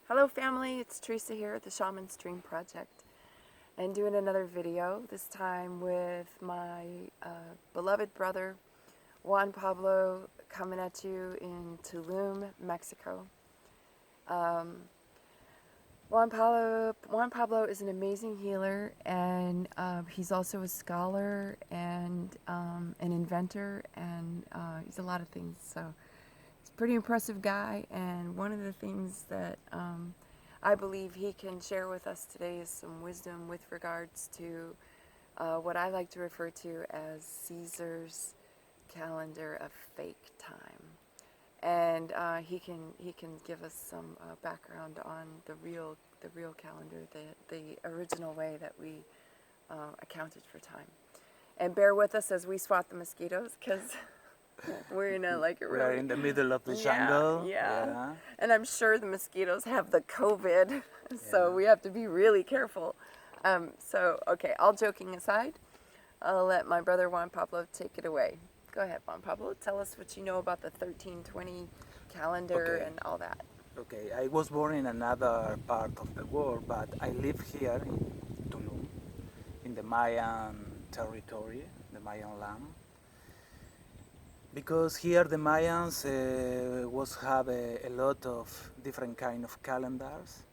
Hello family, it's Teresa here at the Shaman's Dream Project and doing another video, this time with my beloved brother Juan Pablo, coming at you in Tulum, Mexico. Juan Pablo is an amazing healer, and he's also a scholar and an inventor, and he's a lot of things. So he's a pretty impressive guy, and one of the things that I believe he can share with us today is some wisdom with regards to what I like to refer to as Caesar's calendar of fake time. And he can give us some background on the real calendar, the original way that we accounted for time. And bear with us as we swat the mosquitoes, because we're in a like a really, we're in the middle of the jungle. Yeah. And I'm sure the mosquitoes have the COVID, so we have to be really careful. So okay, all joking aside, I'll let my brother Juan Pablo take it away. Go ahead, Juan Pablo. Tell us what you know about the 1320 calendar and all that. Okay, I was born in another part of the world, but I live here in Tulum, in the Mayan territory, the Mayan land. Because here the Mayans have a lot of different kind of calendars.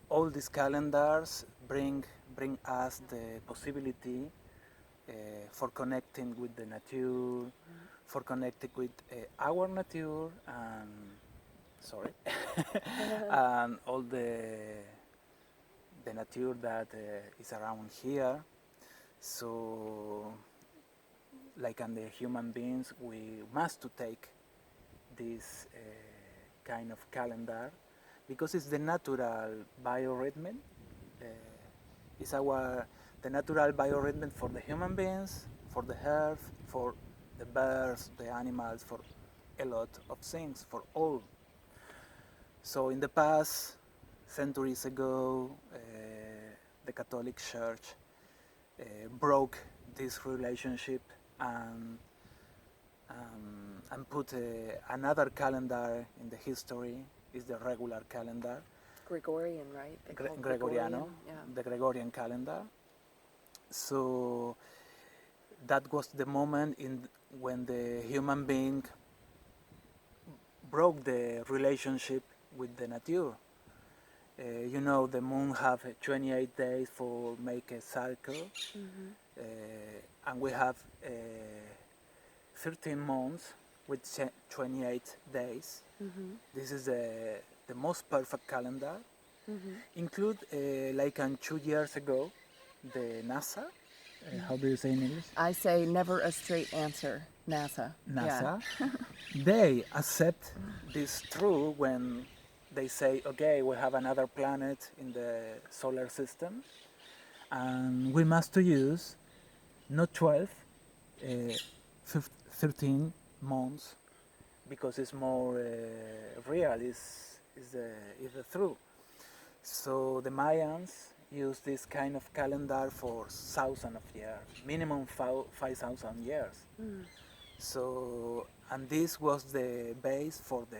All these calendars bring us the possibility for connecting with the nature, for connecting with our nature, and and all the nature that is around here. So, like on the human beings, we must to take this kind of calendar because it's the natural biorhythm. It's the natural biorhythm for the human beings, for the earth, for the birds, the animals, for a lot of things, for all. So in the past, centuries ago, the Catholic Church broke this relationship and put another calendar in the history. Is the regular calendar. Gregorian, right? Gregoriano, yeah. The Gregorian calendar. So that was the moment when the human being broke the relationship with the nature. You know, the moon have 28 days for make a cycle, and we have 13 months with 28 days. This is the most perfect calendar. Include like 2 years ago, the NASA. How do you say in English? I say never a straight answer. NASA. NASA. Yeah. They accept this true when they say, okay, we have another planet in the solar system, and we must to use not 12, 13 months, because it's more real, is the truth. So the Mayans use this kind of calendar for thousands of years, minimum 5,000 years. So, and this was the base for the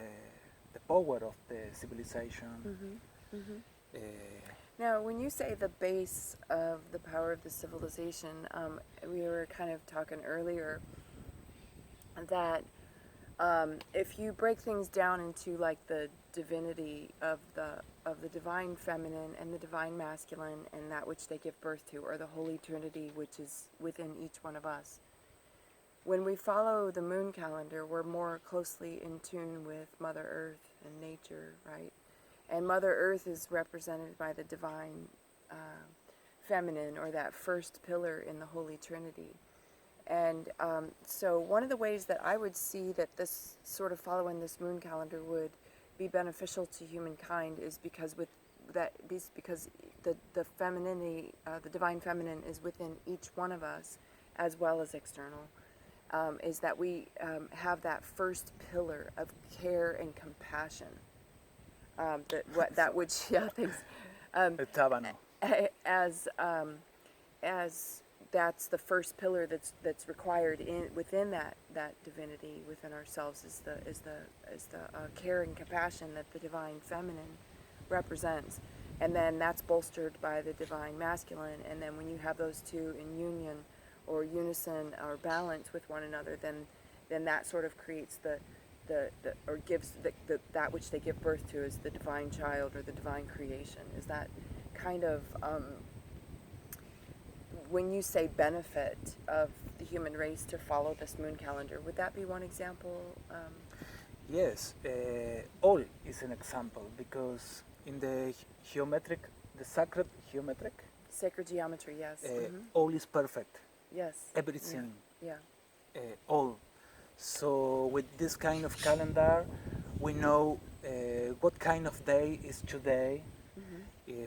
power of the civilization. Now, when you say the base of the power of the civilization, we were kind of talking earlier that if you break things down into like the divinity of the divine feminine and the divine masculine and that which they give birth to, or the Holy Trinity, which is within each one of us, when we follow the moon calendar, we're more closely in tune with Mother Earth and nature, right? And Mother Earth is represented by the divine feminine, or that first pillar in the Holy Trinity. And so one of the ways that I would see that this sort of following this moon calendar would be beneficial to humankind is because the femininity, the divine feminine is within each one of us, as well as external. Is that we have that first pillar of care and compassion. That which as that's the first pillar that's required within that divinity within ourselves is the care and compassion that the divine feminine represents. And then that's bolstered by the divine masculine. And then when you have those two in union or unison or balance with one another, then that sort of creates the or gives that which they give birth to is the divine child or the divine creation. Is that kind of, when you say benefit of the human race to follow this moon calendar, would that be one example? Yes, all is an example, because in the sacred geometric, Sacred geometry, yes. all is perfect. Yes. Everything, Yeah. all. So with this kind of calendar, we know what kind of day is today.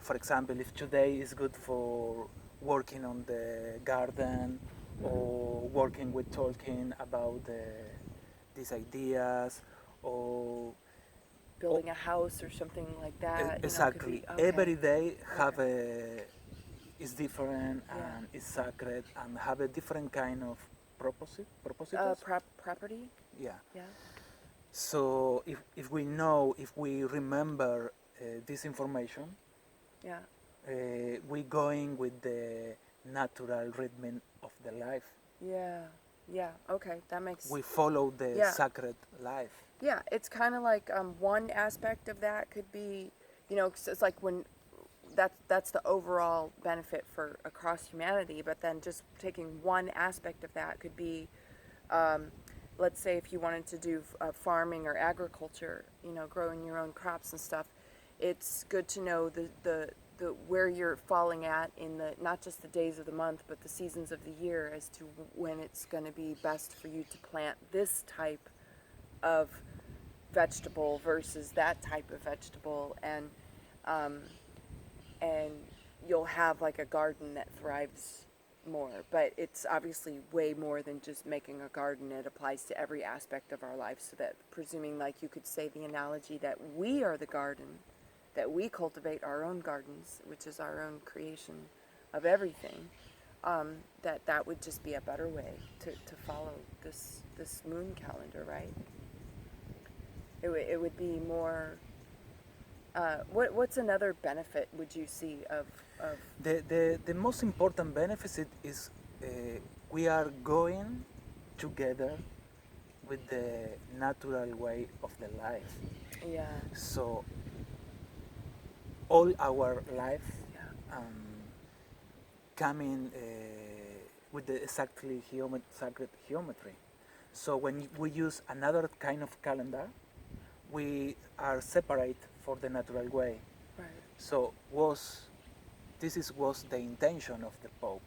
For example, if today is good for working on the garden or working with talking about these ideas, or Building a house or something like that. exactly. Okay. Every day have is different and is sacred and have a different kind of propositus. Property? Yeah. Yeah. So if we remember this information, Yeah. we going with the natural rhythm of the life. Yeah. Yeah. Okay. That makes. We follow the sacred life. Yeah. It's kind of like one aspect of that could be, 'cause it's like when that's the overall benefit for across humanity, but then just taking one aspect of that could be, let's say if you wanted to do farming or agriculture, growing your own crops and stuff, it's good to know the where you're falling at in the, not just the days of the month, but the seasons of the year as to when it's going to be best for you to plant this type of vegetable versus that type of vegetable, and you'll have like a garden that thrives more. But it's obviously way more than just making a garden. It applies to every aspect of our life, so that, presuming, like you could say the analogy that we are the garden, that we cultivate our own gardens, which is our own creation of everything, that would just be a better way to follow this moon calendar, right? It would be more. What's another benefit would you see of? The most important benefit is we are going together with the natural way of the life. Yeah. So all our life coming with the exactly sacred geometry. So when we use another kind of calendar, we are separate for the natural way. Right. So this was the intention of the Pope,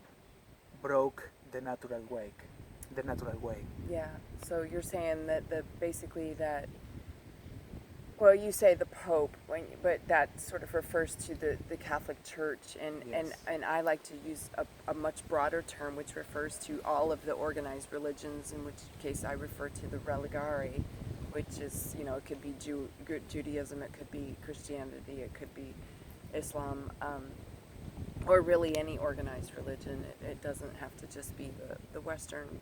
broke the natural way. Yeah. So you're saying that basically that. Well, you say the Pope, but that sort of refers to the Catholic Church, and I like to use a much broader term, which refers to all of the organized religions, in which case I refer to the Religari, which is, it could be Judaism, it could be Christianity, it could be Islam, or really any organized religion. It doesn't have to just be the Western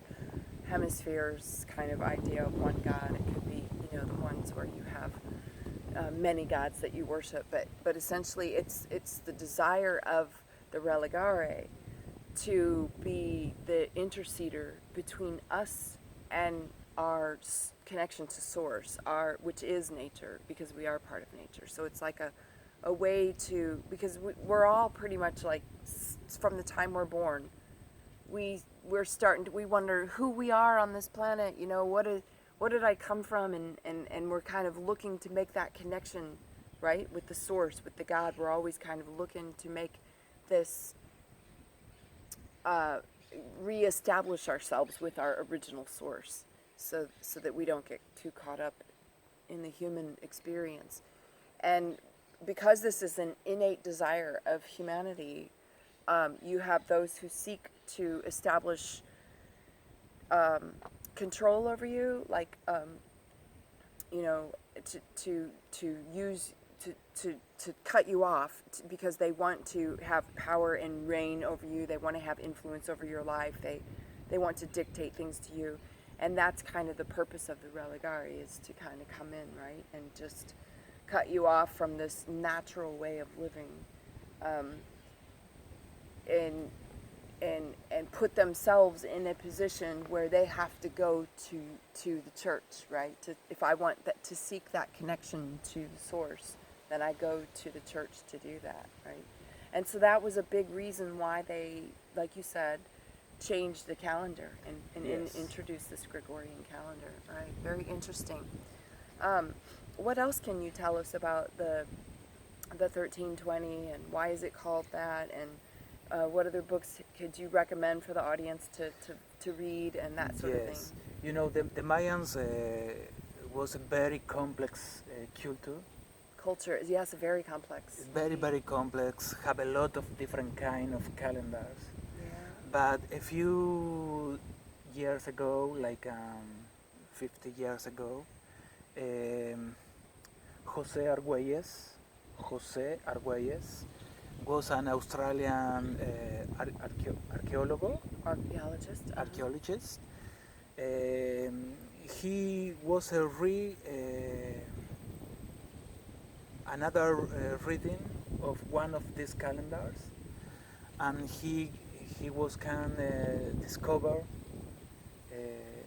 Hemisphere's kind of idea of one God. It could be, the ones where you have many gods that you worship, but essentially it's the desire of the Religare to be the interceder between us and our connection to source, which is nature, because we are part of nature. So it's like a way to, because we're all pretty much like, from the time we're born, we wonder who we are on this planet, what did I come from, and we're kind of looking to make that connection, right, with the source, with the God. We're always kind of looking to make this reestablish ourselves with our original source, so that we don't get too caught up in the human experience. And because this is an innate desire of humanity, you have those who seek to establish control over you, like to cut you off, because they want to have power and reign over you. They want to have influence over your life. They want to dictate things to you, and that's kind of the purpose of the Religari, is to kind of come in, right, and just cut you off from this natural way of living, and put themselves in a position where they have to go to the church, right? If I want to seek that connection to the source, then I go to the church to do that, right? And so that was a big reason why they, like you said, changed the calendar and Yes. introduced this Gregorian calendar, right? Very interesting. What else can you tell us about the 1320, and why is it called that, and what other books could you recommend for the audience to read and that sort of thing? Yes. You know, the Mayans was a very complex Culture, yes, very complex. very, very complex, have a lot of different kind of calendars. Yeah. But a few years ago, like 50 years ago, Jose Arguelles was an Australian Archaeologist. archaeologist. He was another reading of one of these calendars, and he was can discover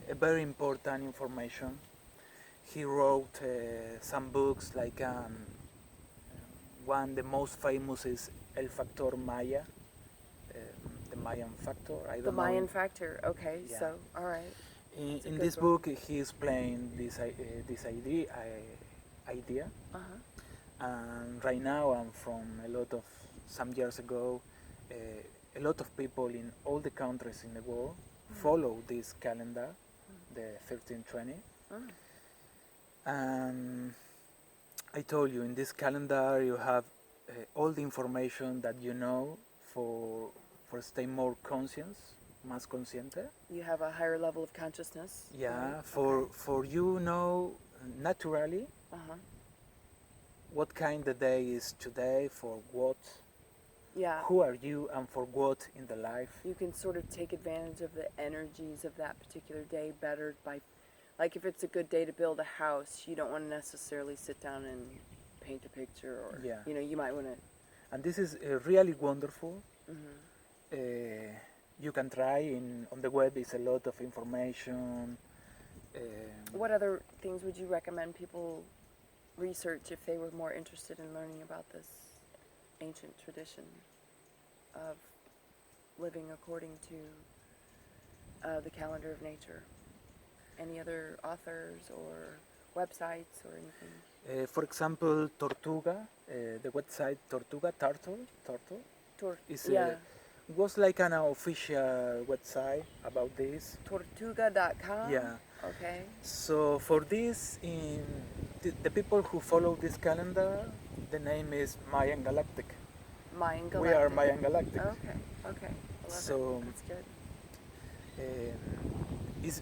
a very important information. He wrote some books, like one the most famous is El Factor Maya, the Mayan factor. I don't The know. Mayan factor. Okay, Yeah. so all right. In this book, he explained this idea. Uh-huh. And right now, and from some years ago, a lot of people in all the countries in the world follow this calendar, the 1320. And I told you, in this calendar you have all the information that you know for stay more conscious, más consciente. You have a higher level of consciousness. Yeah, right? for you know naturally Uh-huh. what kind of day is today, for what, Yeah. who are you, and for what in the life. You can sort of take advantage of the energies of that particular day better by, like, if it's a good day to build a house, you don't want to necessarily sit down and paint a picture, or Yeah. you might want to. And this is really wonderful. Mm-hmm. You can try on the web. Is a lot of information. What other things would you recommend people research if they were more interested in learning about this ancient tradition of living according to the calendar of nature? Any other authors or websites or anything? For example, Tortuga, the website Tortuga, Turtle, is was like an official website about this. Tortuga.com? Yeah. Okay. So for this, the people who follow this calendar, the name is Mayan Galactic. Mayan Galactic. We are Mayan Galactic. Okay. I love So it. That's good.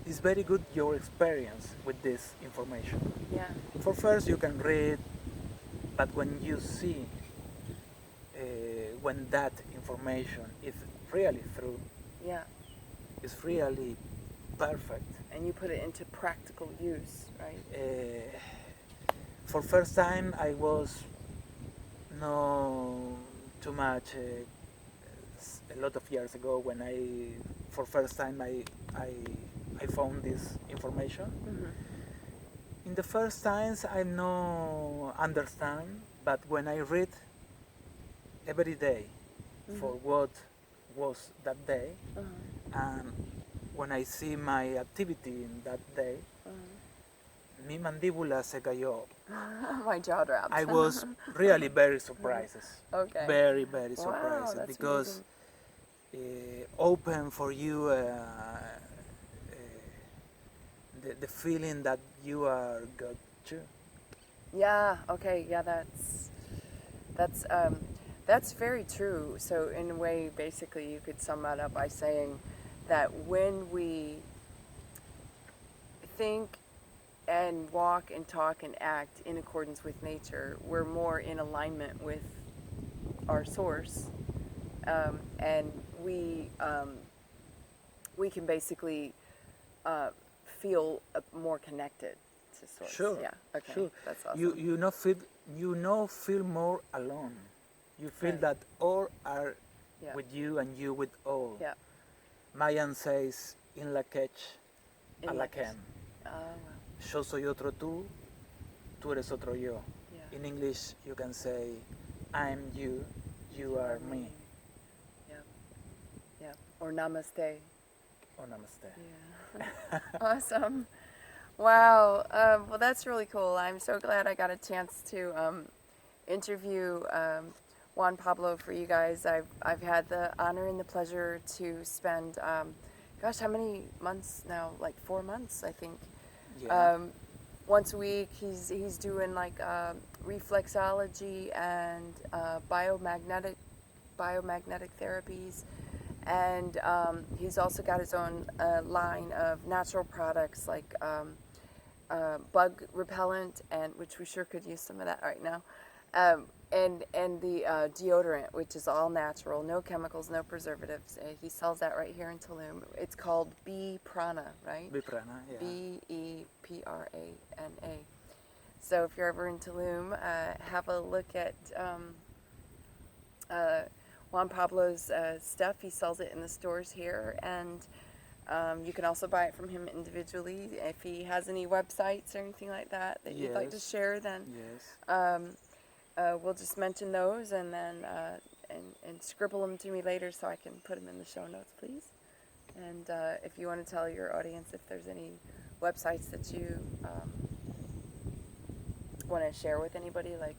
It's very good your experience with this information. Yeah. For first you can read, but when you see when that information is really true, Yeah. it's really perfect. And you put it into practical use, right? For first time I was no too much a lot of years ago when for first time I found this information. Mm-hmm. In the first times I no understand, but when I read every day for what was that day, and when I see my activity in that day, mi mandíbula se cayó. My jaw dropped. I was really very surprised. Okay. Very, very surprised, that's because open for you the feeling that you are God too. Yeah. Okay. Yeah. That's very true. So in a way, basically, you could sum that up by saying that when we think and walk and talk and act in accordance with nature, we're more in alignment with our source, and we can basically feel more connected to source. Sure. Yeah. Okay. Sure. That's awesome. You know feel more alone. You feel Right. that all are Yeah. with you and you with all. Yeah. Mayan says in Lakech, In alaken. Oh wow. Yo soy otro tú, tú eres otro yo. Yeah. In English, you can say, I'm you, you are me. Yeah. Yeah. Or namaste. Oh, namaste. Yeah. Awesome. Wow. Well, that's really cool. I'm so glad I got a chance to interview Juan Pablo for you guys. I've had the honor and the pleasure to spend, gosh, how many months now? Like 4 months, I think. Yeah. Once a week, he's doing like reflexology and biomagnetic therapies, and he's also got his own line of natural products like bug repellent, and which we sure could use some of that right now, and the deodorant, which is all natural, no chemicals, no preservatives. He sells that right here in Tulum. It's called Bee Prana, right? Viprana, yeah. Beprana. So if you're ever in Tulum, have a look at Juan Pablo's stuff. He sells it in the stores here, and you can also buy it from him individually. If he has any websites or anything like that you'd like to Yes. share, then Yes. we'll just mention those, and then and scribble them to me later so I can put them in the show notes, please. And if you want to tell your audience if there's any websites that you want to share with anybody, like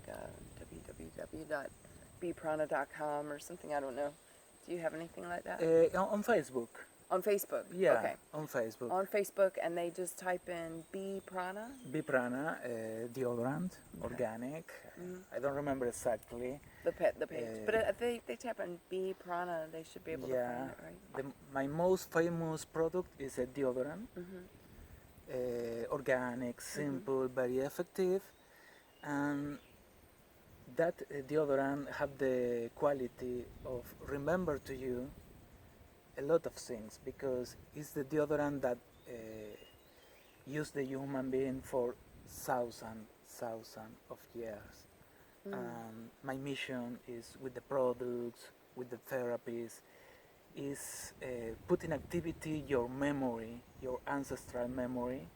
www.beprana.com or something, I don't know. Do you have anything like that? On Facebook. On Facebook? Yeah, Okay. on Facebook. On Facebook, and they just type in Bee Prana? Viprana, deodorant, organic. I don't remember exactly. The page. But if they type in Bee Prana, they should be able to find it, right? My most famous product is a deodorant. Organic, simple, very effective, and that deodorant have the quality of remember to you a lot of things, because it's the deodorant that use the human being for thousand of years. My mission is with the products, with the therapies, is put in activity your memory, your ancestral memory,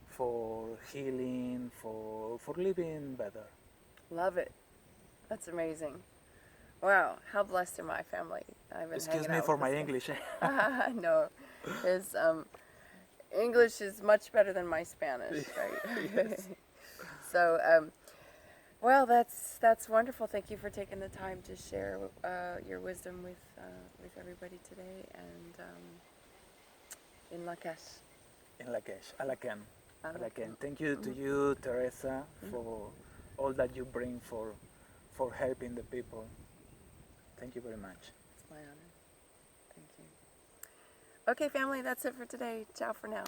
for healing, for living better. Love it. That's amazing. Wow, how blessed am my family. I've been Excuse hanging me out for with my this English. guy. No, his English is much better than my Spanish, right? Yes. So, well, that's wonderful. Thank you for taking the time to share your wisdom with everybody today, and in Lakesh. In Lakesh, Alaken. Alaken. Thank you to you, Teresa, for all that you bring for helping the people. Thank you very much. It's my honor. Thank you. Okay, family, that's it for today. Ciao for now.